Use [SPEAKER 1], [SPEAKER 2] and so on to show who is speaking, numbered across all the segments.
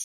[SPEAKER 1] Hi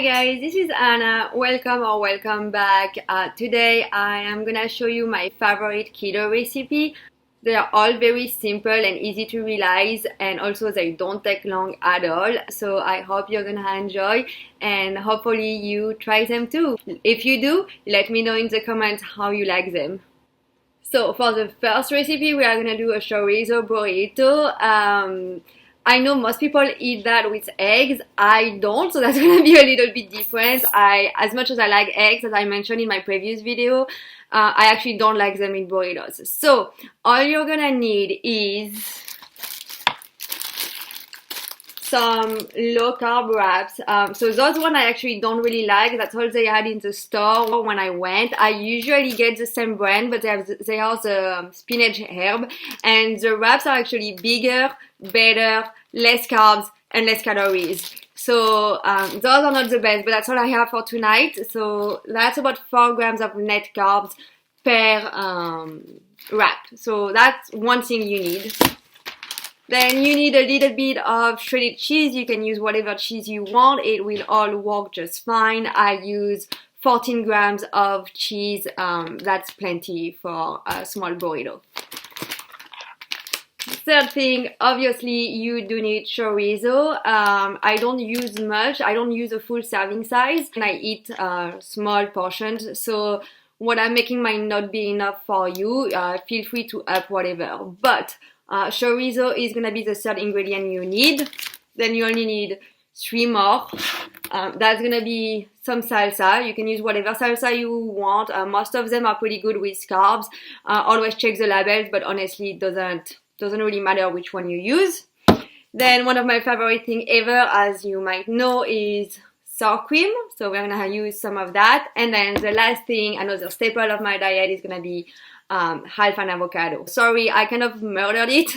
[SPEAKER 1] guys, this is Anna. Welcome back. Today I am gonna show you my favorite keto recipe. They are all very simple and easy to realize, and also they don't take long at all. So I hope you're gonna enjoy, and hopefully you try them too. If you do, let me know in the comments how you like them. So for the first recipe, we are gonna do a chorizo burrito. I know most people eat that with eggs. I don't, so that's gonna be a little bit different. As much as I like eggs, as I mentioned in my previous video, I actually don't like them in burritos. So all you're gonna need is some low carb wraps. So those one I actually don't really like. That's all they had in the store when I went. I usually get the same brand, but they have the spinach herb, and the wraps are actually bigger, better, less carbs and less calories. So those are not the best, but that's all I have for tonight. So that's about 4 grams of net carbs per wrap. So that's one thing you need. Then you need a little bit of shredded cheese. You can use whatever cheese you want. It will all work just fine. I use 14 grams of cheese. That's plenty for a small burrito. Third thing, obviously you do need chorizo. I don't use much. I don't use a full serving size, and I eat small portions. So what I'm making might not be enough for you. Feel free to up whatever. But chorizo is gonna be the third ingredient you need. Then you only need 3 more. That's gonna be some salsa. You can use whatever salsa you want. Most of them are pretty good with carbs. Always check the labels, but honestly it doesn't really matter which one you use. Then one of my favorite thing ever, as you might know, is sour cream. So we're gonna use some of that. And then the last thing, another staple of my diet, is gonna be half an avocado. Sorry, I kind of murdered it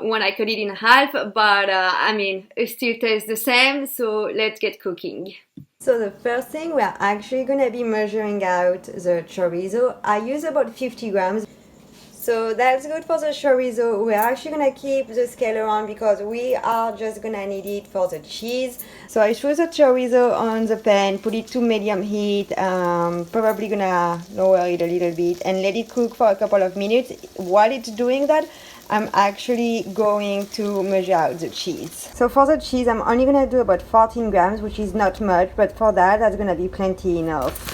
[SPEAKER 1] when I cut it in half, but I mean, it still tastes the same, so let's get cooking. So the first thing, we're actually gonna be measuring out the chorizo. I use about 50 grams. So that's good for the chorizo. We're actually gonna keep the scale around because we are just gonna need it for the cheese. So I threw the chorizo on the pan, put it to medium heat, probably gonna lower it a little bit and let it cook for a couple of minutes. While it's doing that, I'm actually going to measure out the cheese. So for the cheese, I'm only gonna do about 14 grams, which is not much, but for that's gonna be plenty enough.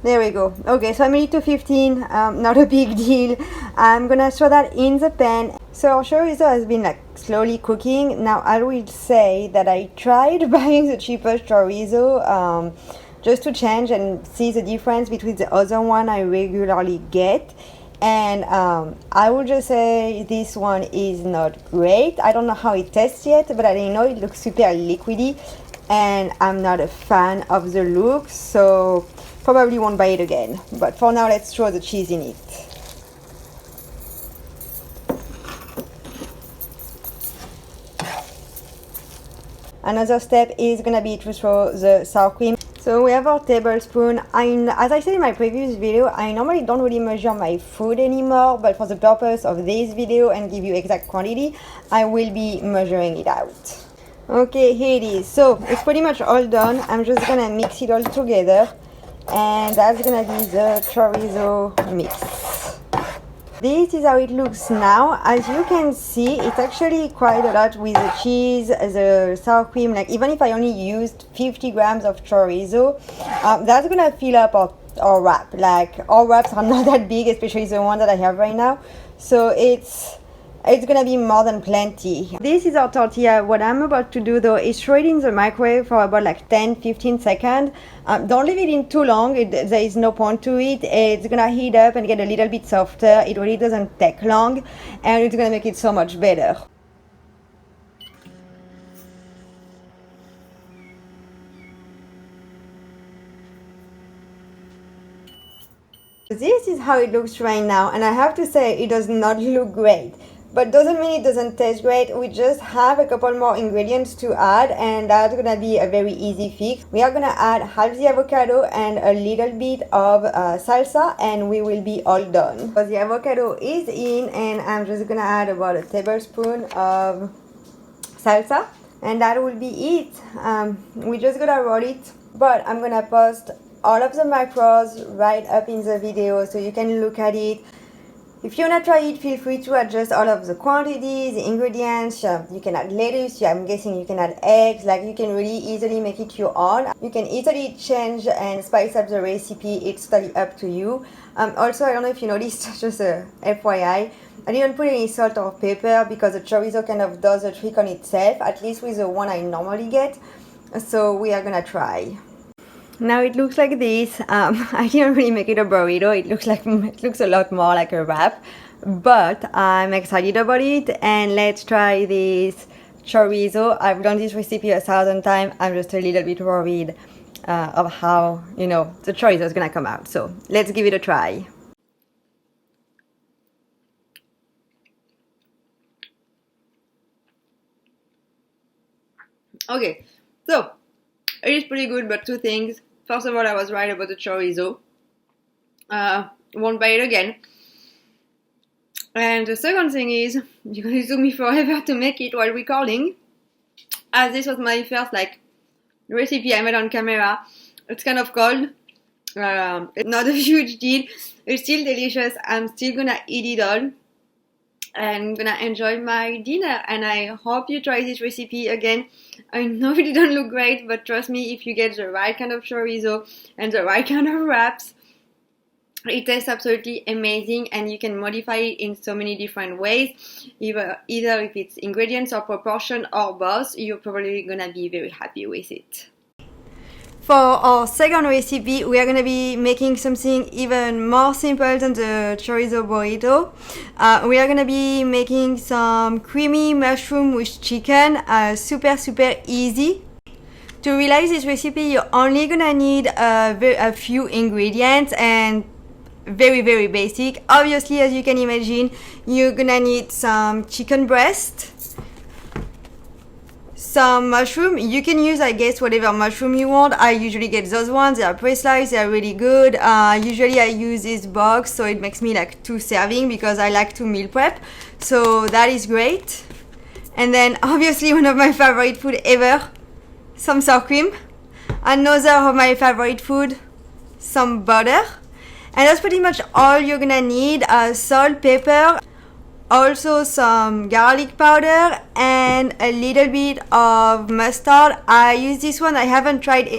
[SPEAKER 1] There we go. Okay, so I made it to 15, not a big deal. I'm gonna throw that in the pan. So our chorizo has been like slowly cooking. Now I will say that I tried buying the cheapest chorizo just to change and see the difference between the other one I regularly get. And I will just say this one is not great. I don't know how it tastes yet, but I know it looks super liquidy, and I'm not a fan of the look, so probably won't buy it again. But for now, let's throw the cheese in it. Another step is gonna be to throw the sour cream. So we have our tablespoon. As I said in my previous video, I normally don't really measure my food anymore, but for the purpose of this video and give you exact quantity, I will be measuring it out. Okay, here it is. So it's pretty much all done. I'm just gonna mix it all together, and that's gonna be the chorizo mix. This is how it looks now. As you can see, it's actually quite a lot with the cheese, the sour cream. Like, even if I only used 50 grams of chorizo, that's gonna fill up our wrap. Like, our wraps are not that big, especially the one that I have right now. So it's it's gonna be more than plenty. This is our tortilla. What I'm about to do though is throw it in the microwave for about like 10-15 seconds. Don't leave it in too long. There is no point to it. It's gonna heat up and get a little bit softer. It really doesn't take long, and it's gonna make it so much better. This is how it looks right now, and I have to say it does not look great, but doesn't mean it doesn't taste great. We just have a couple more ingredients to add, and that's gonna be a very easy fix. We are gonna add half the avocado and a little bit of salsa, and we will be all done. So the avocado is in, and I'm just gonna add about a tablespoon of salsa, and that will be it. We just gotta roll it, but I'm gonna post all of the macros right up in the video so you can look at it. If you want to try it, feel free to adjust all of the quantities, the ingredients. You can add lettuce, I'm guessing you can add eggs, like you can really easily make it your own. You can easily change and spice up the recipe, it's totally up to you. Also, I don't know if you noticed, just a FYI, I didn't put any salt or pepper because the chorizo kind of does the trick on itself, at least with the one I normally get. So we are gonna try. Now it looks like this. I didn't really make it a burrito. It looks a lot more like a wrap, but I'm excited about it. And let's try this chorizo. I've done this recipe 1,000 times. I'm just a little bit worried of how the chorizo is gonna come out. So let's give it a try. Okay, so it is pretty good, but two things. First of all, I was right about the chorizo. Won't buy it again. And the second thing is, you're going to took me forever to make it while recording, as this was my first recipe I made on camera. It's kind of cold. It's not a huge deal. It's still delicious. I'm still gonna eat it all. I'm gonna enjoy my dinner, and I hope you try this recipe again. I know it didn't look great, but trust me, if you get the right kind of chorizo and the right kind of wraps, it tastes absolutely amazing, and you can modify it in so many different ways. Either if it's ingredients or proportion or both, you're probably gonna be very happy with it. For our second recipe, we are going to be making something even more simple than the chorizo burrito. We are going to be making some creamy mushroom with chicken, super easy. To realize this recipe, you're only going to need a few ingredients and very basic. Obviously, as you can imagine, you're going to need some chicken breast, some mushroom. You can use, I guess, whatever mushroom you want. I usually get those ones. They are pre-sliced. They are really good. Usually I use this box, so it makes me like 2 servings because I like to meal prep. So that is great. And then obviously one of my favorite food ever, some sour cream. Another of my favorite food, some butter. And that's pretty much all you're gonna need. Salt, pepper, also some garlic powder, and a little bit of mustard. I use this one. I haven't tried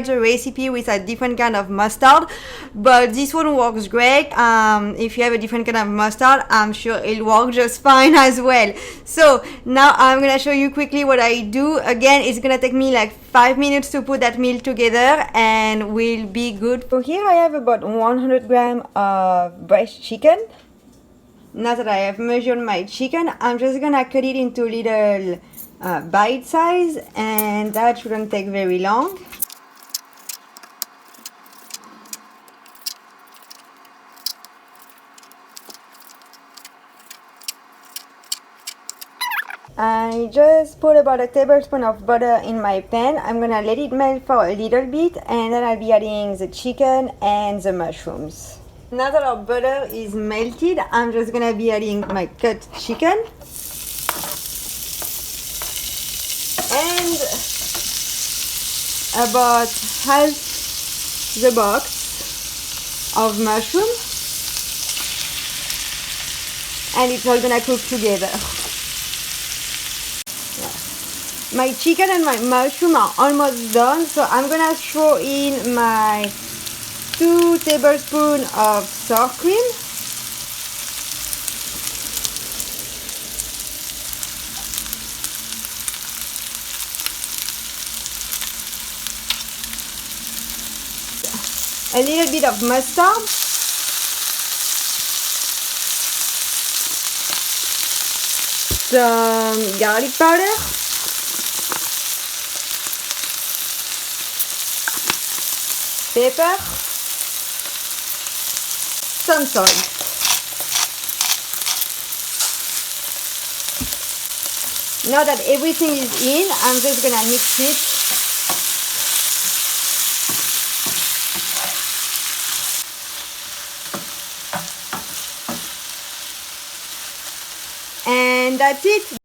[SPEAKER 1] the recipe with a different kind of mustard, but this one works great. If you have a different kind of mustard, I'm sure it'll work just fine as well. So now I'm gonna show you quickly what I do. Again, it's gonna take me like 5 minutes to put that meal together, and we'll be good. So here I have about 100 grams of breast chicken. Now that I have measured my chicken, I'm just gonna cut it into little bite size, and that shouldn't take very long. I just put about a tablespoon of butter in my pan. I'm gonna let it melt for a little bit, and then I'll be adding the chicken and the mushrooms. Now that our butter is melted, I'm just gonna be adding my cut chicken and about half the box of mushroom, and it's all gonna cook together. My chicken and my mushroom are almost done, so I'm gonna throw in my 2 tablespoons of sour cream a little bit of mustard, some garlic powder, pepper, some salt. Now that everything is in, I'm just gonna mix it. And that's it.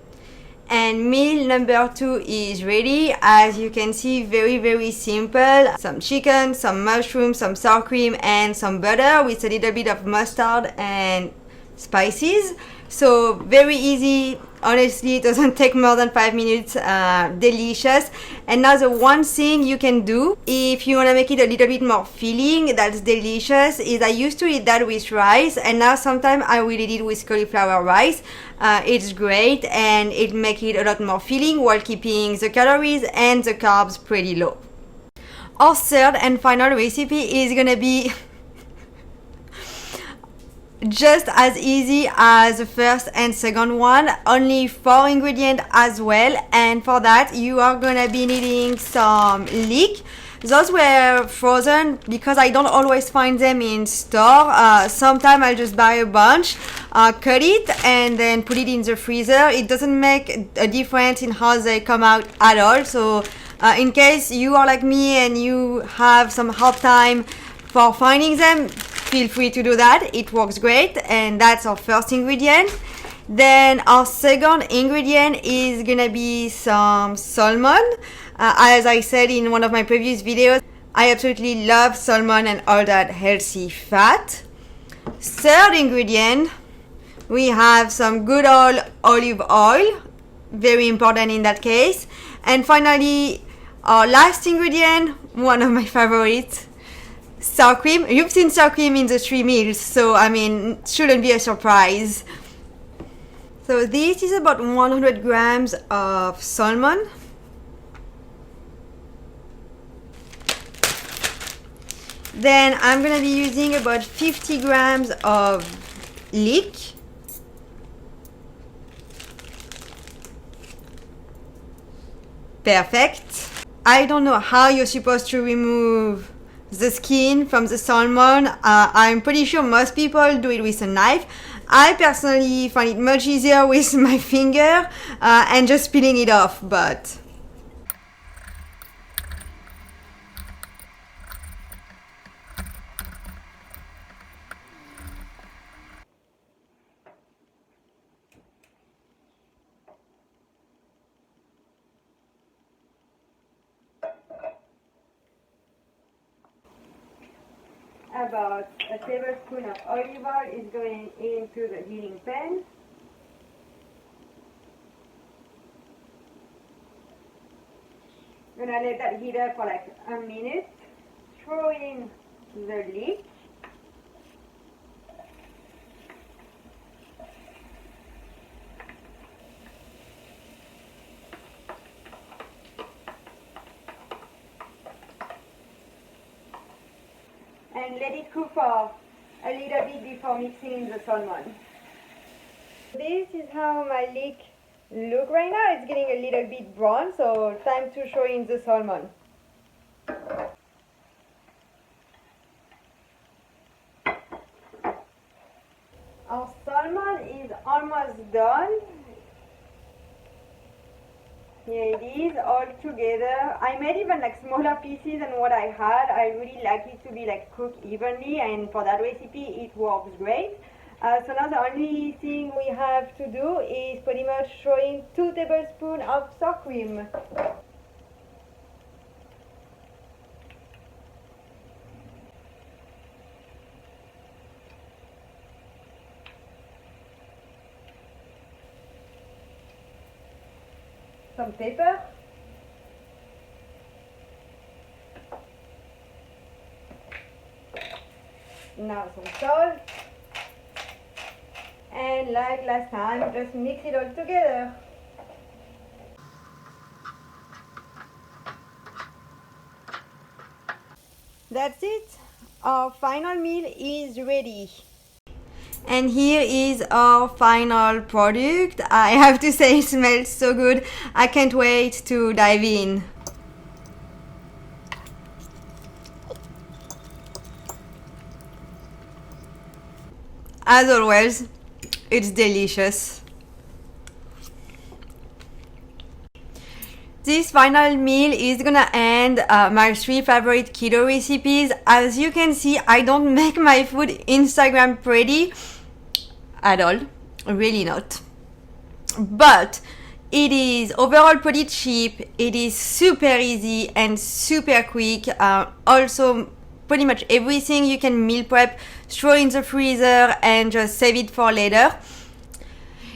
[SPEAKER 1] And meal number 2 is ready. As you can see, very simple. Some chicken, some mushrooms, some sour cream, and some butter with a little bit of mustard and spices. So very easy. Honestly, it doesn't take more than 5 minutes. Delicious. And now the one thing you can do if you want to make it a little bit more filling, that's delicious, is I used to eat that with rice, and now sometimes I will eat it with cauliflower rice. It's great, and it makes it a lot more filling while keeping the calories and the carbs pretty low. Our third and final recipe is gonna be just as easy as the first and second one, only 4 ingredients as well. And for that you are gonna be needing some leek. Those were frozen because I don't always find them in store. Sometimes I'll just buy a bunch, cut it, and then put it in the freezer. It doesn't make a difference in how they come out at all. So in case you are like me and you have some hard time for finding them, feel free to do that. It works great. And that's our first ingredient. Then our second ingredient is gonna be some salmon. As I said in one of my previous videos, I absolutely love salmon and all that healthy fat. Third ingredient, we have some good old olive oil, very important in that case. And finally, our last ingredient, one of my favorites, sour cream. You've seen sour cream in the 3 meals, so I mean, shouldn't be a surprise. So this is about 100 grams of salmon. Then I'm gonna be using about 50 grams of leek. Perfect. I don't know how you're supposed to remove the skin from the salmon. I'm pretty sure most people do it with a knife. I personally find it much easier with my finger and just peeling it off, but about a tablespoon of olive oil is going into the heating pan. I'm gonna let that heat up for like a minute. Throw in the leek. And let it cook for a little bit before mixing in the salmon. This is how my leek look right now. It's getting a little bit brown, so time to throw in the salmon. Our salmon is almost done. Here it is, all together. I made even like smaller pieces than what I had. I really like it to be like cooked evenly, and for that recipe it works great. So now the only thing we have to do is pretty much throw in 2 tablespoons of sour cream. Some pepper. Now some salt. And like last time, just mix it all together. That's it. Our final meal is ready. And here is our final product. I have to say it smells so good. I can't wait to dive in. As always, it's delicious. This final meal is gonna end my 3 favorite keto recipes. As you can see, I don't make my food Instagram pretty at all, really not. But it is overall pretty cheap, it is super easy and super quick. Also, pretty much everything you can meal prep, throw in the freezer and just save it for later.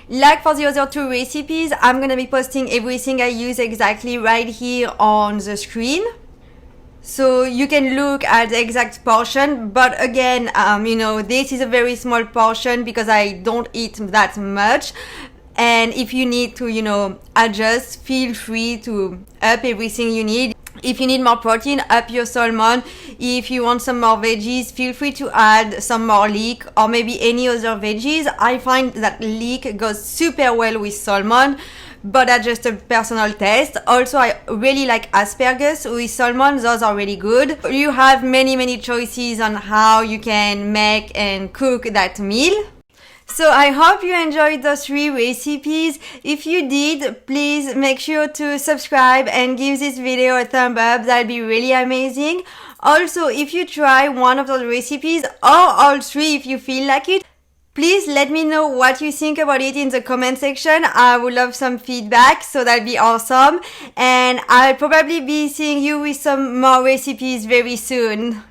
[SPEAKER 1] Like for the other 2 recipes, I'm gonna be posting everything I use exactly right here on the screen. So you can look at the exact portion, but again, this is a very small portion because I don't eat that much. And if you need to, adjust, feel free to up everything you need. If you need more protein, up your salmon. If you want some more veggies, feel free to add some more leek or maybe any other veggies. I find that leek goes super well with salmon, but that's just a personal taste. Also, I really like asparagus with salmon. Those are really good. You have many choices on how you can make and cook that meal. So I hope you enjoyed those 3 recipes. If you did, please make sure to subscribe and give this video a thumb up. That'd be really amazing. Also, if you try one of those recipes or all 3 if you feel like it, please let me know what you think about it in the comment section. I would love some feedback, so that'd be awesome. And I'll probably be seeing you with some more recipes very soon.